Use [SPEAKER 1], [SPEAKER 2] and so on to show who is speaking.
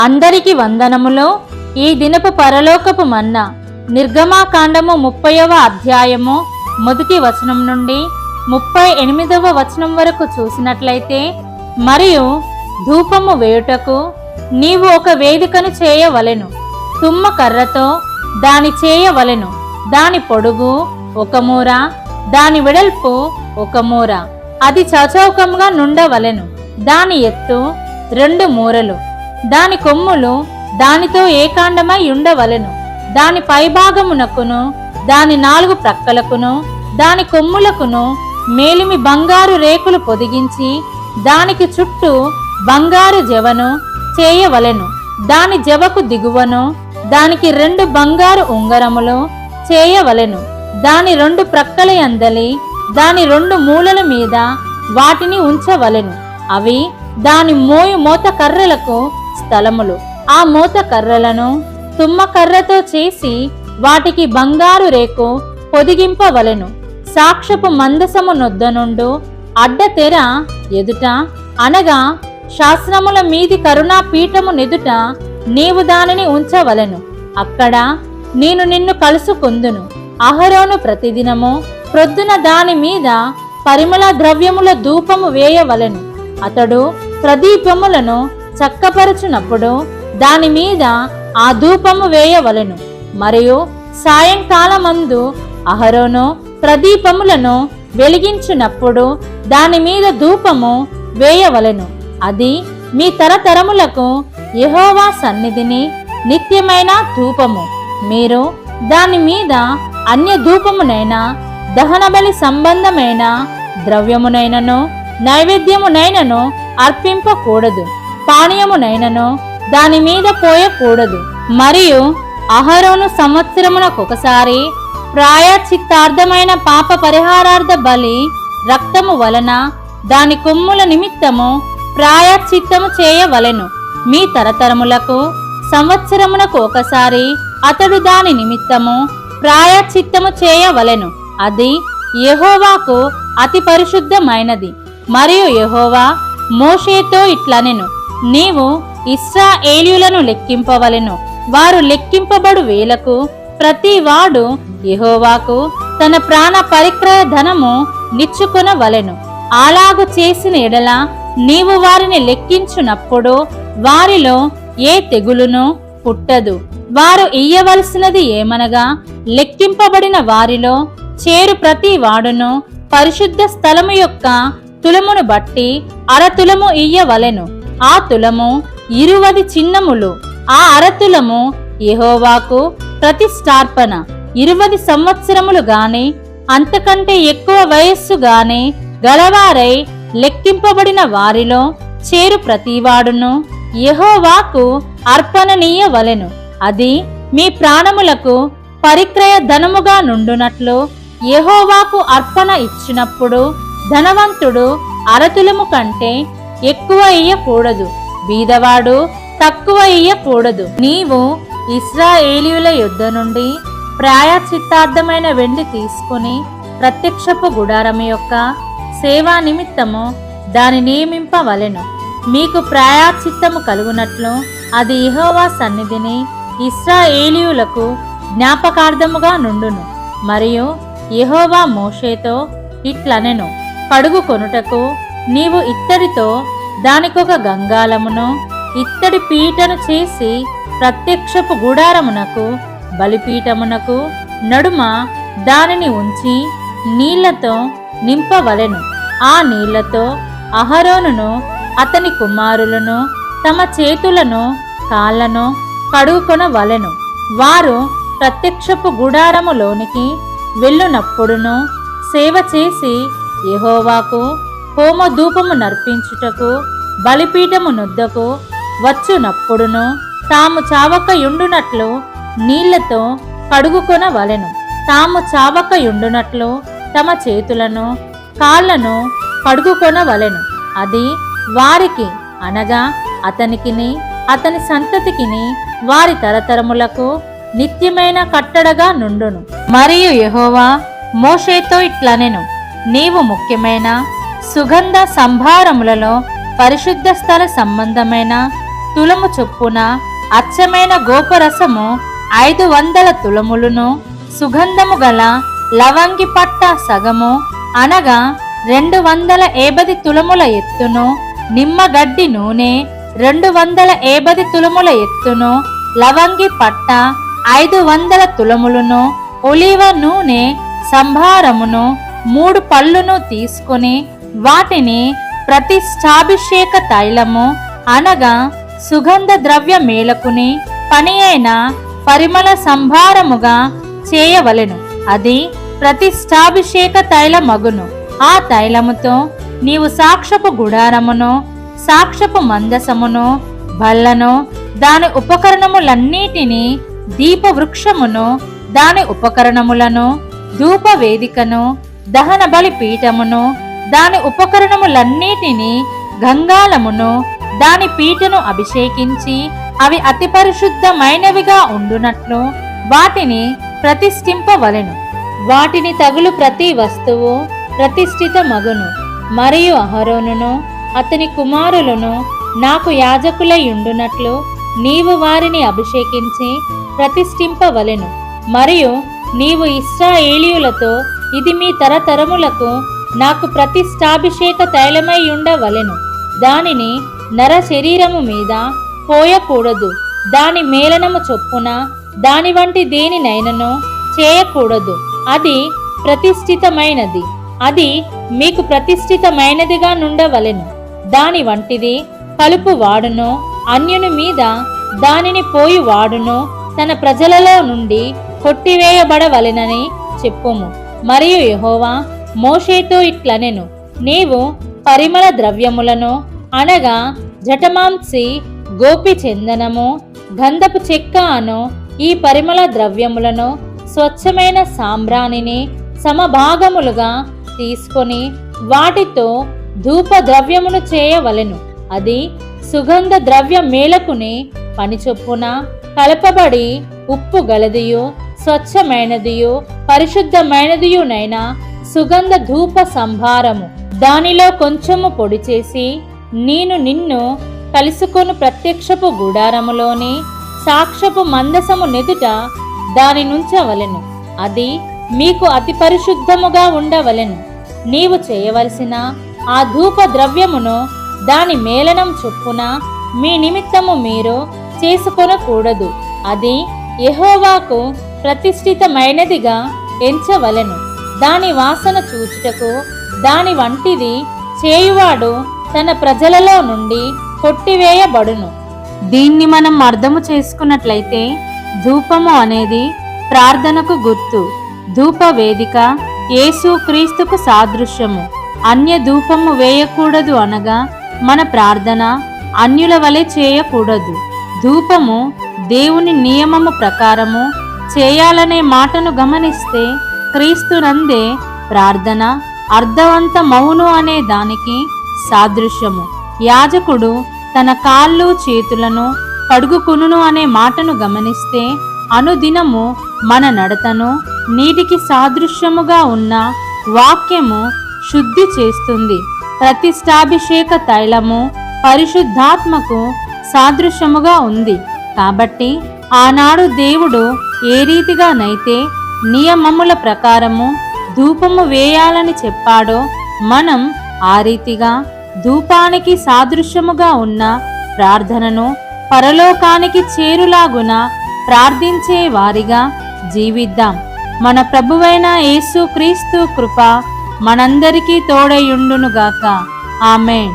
[SPEAKER 1] అందరికి వందనములు. ఈ దినపు పరలోకపు మన్నా నిర్గమాకాండము 30వ అధ్యాయము మొదటి వచనం నుండి 38వ వచనం వరకు చూసినట్లయితే, మరియు ధూపము వేయుటకు నీవు ఒక వేదికను చేయవలెను, తుమ్మ కర్రతో దాని చేయవలెను. దాని పొడుగు 1 మూర, దాని వెడల్పు 1 మూర, అది చచౌకముగా నుండవలెను. దాని ఎత్తు 2 మూరలు, దాని కొమ్ములు దానితో ఏకాండమై ఉండవలెను. దాని పైభాగమునకును దాని 4 ప్రక్కలకును దాని కొమ్ములకును మేలిమి బంగారు రేకులు పొదిగించి దానికి చుట్టూ బంగారు జవను చేయవలెను. దాని జవకు దిగువను దానికి 2 బంగారు ఉంగరములు చేయవలెను. దాని 2 ప్రక్కల యందలి దాని 2 మూలల మీద వాటిని ఉంచవలెను. అవి దాని మోత కర్రలకు స్థలములు. ఆ మోత కర్రలను తుమ్మ కర్రతో చేసి వాటికి బంగారు రేకు పొదిగింపవలెను. సాక్ష్యపు మందసము నొద్ద నుండు అడ్డ తెర ఎదుట, అనగా శాసనముల మీది కరుణా పీఠము నెదుట నీవు దానిని ఉంచవలెను. అక్కడ నేను నిన్ను కలుసుకొందును. అహరోను ప్రతిదినము ప్రొద్దున దాని మీద పరిమళ ద్రవ్యముల ధూపము వేయవలెను. అతడు ప్రదీపములను చక్కపరచునప్పుడు దాని మీద ఆ ధూపము వేయవలెను. మరియు సాయంకాలమందు అహరోను ప్రదీపములను వెలిగించునప్పుడు దాని మీద ధూపము వేయవలెను. అది మీ తరతరములకు యెహోవా సన్నిధిని నిత్యమైన ధూపము. మీరు దాని మీద అన్య ధూపమునైనా దహనబలి సంబంధమైన ద్రవ్యమునైనను నైవేద్యమునైనను అర్పింపకూడదు. పానీయమునైనను దాని మీద పోయకూడదు. మరియు అహరోను సంవత్సరమునకొకసారి ప్రాయశ్చిత్తార్థమైన పాప పరిహారార్థ బలి రక్తము వలన దాని కొమ్ముల నిమిత్తము ప్రాయశ్చిత్తము చేయవలెను. మీ తరతరములకు సంవత్సరమునకు ఒకసారి అతడు దాని నిమిత్తము ప్రాయశ్చిత్తము చేయవలెను. అది యెహోవాకు అతి పరిశుద్ధమైనది. మరియు యెహోవా మోషేతో ఇట్లనెను, నీవు ఇశ్రాయేలీయులను లెక్కింపవలెను. వారు లెక్కింపబడు వేలకు ప్రతి వాడు యెహోవాకు తన ప్రాణ పరిక్రయ ధనము నిచ్చుకొనవలెను. అలాగు చేసిన ఎడల నీవు వారిని లెక్కించునప్పుడు వారిలో ఏ తెగులును పుట్టదు. వారు ఇయ్యవలసినది ఏమనగా, లెక్కింపబడిన వారిలో చేరు ప్రతి వాడును పరిశుద్ధ స్థలము యొక్క తులమును బట్టి 1/2 తులము ఇయ్యవలెను. ఆ తులము 20 చిన్నములు. ఆ 1/2 తులము యెహోవాకు ప్రతిష్టార్పణ. 20 సంవత్సరములు గాని అంతకంటే ఎక్కువ వయస్సు గాని గలవారై లెక్కింపబడిన వారిలో చేరు ప్రతివాడును యెహోవాకు అర్పణనీయవలెను. అది మీ ప్రాణములకు పరిక్రయ ధనముగా నుండునట్లు యెహోవాకు అర్పణ ఇచ్చినప్పుడు ధనవంతుడు 1/2 తులము కంటే ఎక్కువ ఇయ్యకూడదు, బీదవాడు తక్కువ ఇయ్యకూడదు. నీవు ఇశ్రాయేలీయుల యుద్ధ నుండి ప్రాయశ్చిత్తార్థమైన వెండి తీసుకుని ప్రత్యక్షపు గుడారము యొక్క సేవా నిమిత్తము దాని నియమింపవలెను. మీకు ప్రాయశ్చిత్తము కలుగునట్లు అది యెహోవా సన్నిధిని ఇశ్రాయేలీయులకు జ్ఞాపకార్థముగా నుండును. మరియు యెహోవా మోషేతో ఇట్లనెను, కడుగు కొనుటకు నీవు ఇత్తడితో దానికొక గంగాలమును ఇత్తడి పీటను చేసి ప్రత్యక్షపు గుడారమునకు బలిపీఠమునకు నడుమ దానిని ఉంచి నీళ్లతో నింపవలెను. ఆ నీళ్లతో అహరోనును అతని కుమారులను తమ చేతులను కాళ్లను కడుగుకొనవలెను. వారు ప్రత్యక్షపు గుడారములోనికి వెళ్ళునప్పుడును సేవ చేసి యెహోవాకు హోమ ధూపము నర్పించుటకు బలిపీఠము నొద్దకు వచ్చునప్పుడును తాము చావకయుండునట్లు నీళ్లతో కడుగుకొనవలెను. తాము చావకయుండునట్లు తమ చేతులను కాళ్లను కడుగుకొనవలెను. అది వారికి, అనగా అతనికిని అతని సంతతికిని వారి తరతరములకు నిత్యమైన కట్టడగా నుండును. మరియు యెహోవా మోషేతో ఇట్లనెను, నీవు ముఖ్యమైన సుగంధ సంభారములలో పరిశుద్ధ స్థల సంబంధమైన తులము చొప్పున అచ్చమైన గోపరసము 500 తులములను, సుగంధము గల లవంగి పట్ట సగము అనగా 280 తులముల ఎత్తును, నిమ్మగడ్డి నూనె 280 తులముల ఎత్తును, లవంగి పట్ట 500 తులములను, ఒలీవ నూనె సంభారమును 3 పళ్ళును తీసుకొని వాటిని ప్రతిష్ఠాభిషేక తైలము అనగా సుగంధ ద్రవ్య మేలకుని పని అయిన పరిమళ సంభారముగా చేయవలెను. అది ప్రతిష్ఠాభిషేక తైలమగును. ఆ తైలముతో నీవు సాక్ష్యపు గుడారమును, సాక్ష్యపు మందసమును, బల్లను, దాని ఉపకరణములన్నిటినీ, దీపవృక్షమును, దాని ఉపకరణములను, ధూప వేదికను, దహన బలి పీఠమును, దాని ఉపకరణములన్నిటినీ, గంగాళమును, దాని పీటను అభిషేకించి అవి అతి పరిశుద్ధమైనవిగా ఉండునట్లు వాటిని ప్రతిష్ఠింపవలెను. వాటిని తగులు ప్రతి వస్తువు ప్రతిష్ఠిత మగును. మరియు అహరోనును అతని కుమారులను నాకు యాజకులై ఉండునట్లు నీవు వారిని అభిషేకించి ప్రతిష్ఠింపవలెను. మరియు నీవు ఇశ్రాయేలీయులతో ఇది మీ తరతరములకు నాకు ప్రతిష్ఠాభిషేక తైలమై ఉండవలెను. దానిని నర శరీరము మీద పోయకూడదు. దాని మేలనము చొప్పున దాని వంటి దేనినైనను చేయకూడదు. అది ప్రతిష్ఠితమైనది. అది మీకు ప్రతిష్ఠితమైనదిగా నుండవలెను. దాని వంటిది కలుపు వాడును, అన్యుని మీద దానిని పోయి వాడును తన ప్రజలలో నుండి కొట్టివేయబడవలెనని చెప్పుము. మరియు యెహోవా మోషేతో ఇట్లనెను, నీవు పరిమళ ద్రవ్యములను అనగా జటమాంసి, గోపి చందనము, గంధపు చెక్క అను ఈ పరిమళ ద్రవ్యములను స్వచ్ఛమైన సాంబ్రాణిని సమభాగములుగా తీసుకొని వాటితో ధూప ద్రవ్యమును చేయవలెను. అది సుగంధ ద్రవ్య మేలకుని పనిచొప్పున కలపబడి ఉప్పు గలదియు స్వచ్ఛమైనదియు పరిశుద్ధమైనదియునైన సుగంధ ధూప సంభారము. దానిలో కొంచెము పొడి చేసి నేను నిన్ను కలుసుకొను ప్రత్యక్షపు గుడారములోని సాక్ష్యపు మందసము నెదుట దాని నుంచవలెను. అది మీకు అతి పరిశుద్ధముగా ఉండవలెను. నీవు చేయవలసిన ఆ ధూప ద్రవ్యమును దాని మేలనం చొప్పున మీ నిమిత్తము మీరు చేసుకొనకూడదు. అది యెహోవాకు ప్రతిష్ఠితమైనదిగా ఎంచవలెను. దాని వాసన చూచుటకు దాని వంటిది చేయువాడు తన ప్రజలలో నుండి కొట్టివేయబడును. దీన్ని మనం అర్థము చేసుకున్నట్లయితే ధూపము అనేది ప్రార్థనకు గుర్తు. ధూప వేదిక యేసు క్రీస్తుకు సాదృశ్యము. అన్య ధూపము వేయకూడదు అనగా మన ప్రార్థన అన్యుల వలె చేయకూడదు. ధూపము దేవుని నియమము ప్రకారము చేయాలనే మాటను గమనిస్తే క్రీస్తునందే ప్రార్థన అర్థవంతమౌను అనే దానికి సాదృశ్యము. యాజకుడు తన కాళ్ళు చేతులను కడుగుకొనును అనే మాటను గమనిస్తే అనుదినము మన నడతను నీటికి సాదృశ్యముగా ఉన్న వాక్యము శుద్ధి చేస్తుంది. ప్రతిష్ఠాభిషేక తైలము పరిశుద్ధాత్మకు సాదృశ్యముగా ఉంది. కాబట్టి ఆనాడు దేవుడు ఏ రీతిగానైతే నియమముల ప్రకారము ధూపము వేయాలని చెప్పాడో మనం ఆ రీతిగా ధూపానికి సాదృశ్యముగా ఉన్న ప్రార్థనను పరలోకానికి చేరులాగున ప్రార్థించే వారిగా జీవిద్దాం. మన ప్రభువైన యేసు క్రీస్తు కృప మనందరికీ తోడయుండునుగాక. ఆమేన్.